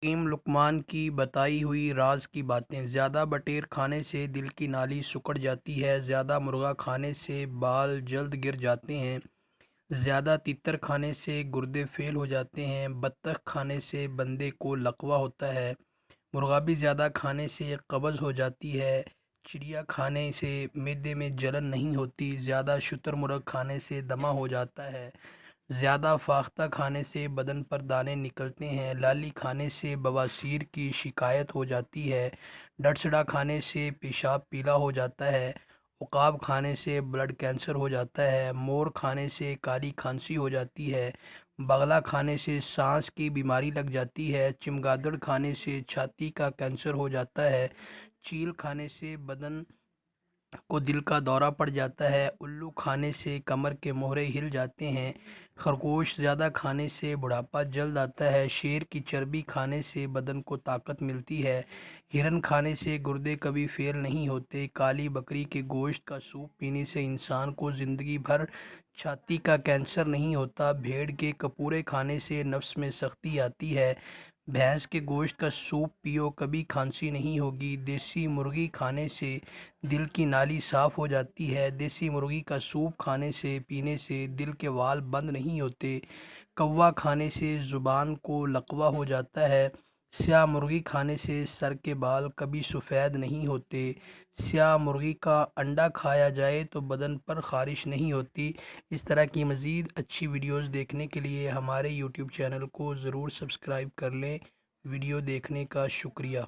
حکیم لقمان کی بتائی ہوئی راز کی باتیں۔ زیادہ بٹیر کھانے سے دل کی نالی سکڑ جاتی ہے، زیادہ مرغا کھانے سے بال جلد گر جاتے ہیں، زیادہ تیتر کھانے سے گردے فیل ہو جاتے ہیں، بطخ کھانے سے بندے کو لقوہ ہوتا ہے، مرغابی زیادہ کھانے سے قبض ہو جاتی ہے، چڑیا کھانے سے معدے میں جلن نہیں ہوتی، زیادہ شتر مرغ کھانے سے دمہ ہو جاتا ہے، زیادہ فاختہ کھانے سے بدن پر دانے نکلتے ہیں، لالی کھانے سے بواسیر کی شکایت ہو جاتی ہے، ڈٹسڑا کھانے سے پیشاب پیلا ہو جاتا ہے، عقاب کھانے سے بلڈ کینسر ہو جاتا ہے، مور کھانے سے کالی کھانسی ہو جاتی ہے، بغلہ کھانے سے سانس کی بیماری لگ جاتی ہے، چمگادڑ کھانے سے چھاتی کا کینسر ہو جاتا ہے، چیل کھانے سے بدن کو دل کا دورہ پڑ جاتا ہے، الو کھانے سے کمر کے موہرے ہل جاتے ہیں، خرگوش زیادہ کھانے سے بڑھاپا جلد آتا ہے، شیر کی چربی کھانے سے بدن کو طاقت ملتی ہے، ہرن کھانے سے گردے کبھی فیل نہیں ہوتے، کالی بکری کے گوشت کا سوپ پینے سے انسان کو زندگی بھر چھاتی کا کینسر نہیں ہوتا، بھیڑ کے کپورے کھانے سے نفس میں سختی آتی ہے، بھینس کے گوشت کا سوپ پیو کبھی کھانسی نہیں ہوگی، دیسی مرغی کھانے سے دل کی نالی صاف ہو جاتی ہے، دیسی مرغی کا سوپ کھانے سے پینے سے دل کے وال بند نہیں ہوتے، کوا کھانے سے زبان کو لقوہ ہو جاتا ہے، سیاہ مرغی کھانے سے سر کے بال کبھی سفید نہیں ہوتے، سیاہ مرغی کا انڈا کھایا جائے تو بدن پر خارش نہیں ہوتی۔ اس طرح کی مزید اچھی ویڈیوز دیکھنے کے لیے ہمارے یوٹیوب چینل کو ضرور سبسکرائب کر لیں۔ ویڈیو دیکھنے کا شکریہ۔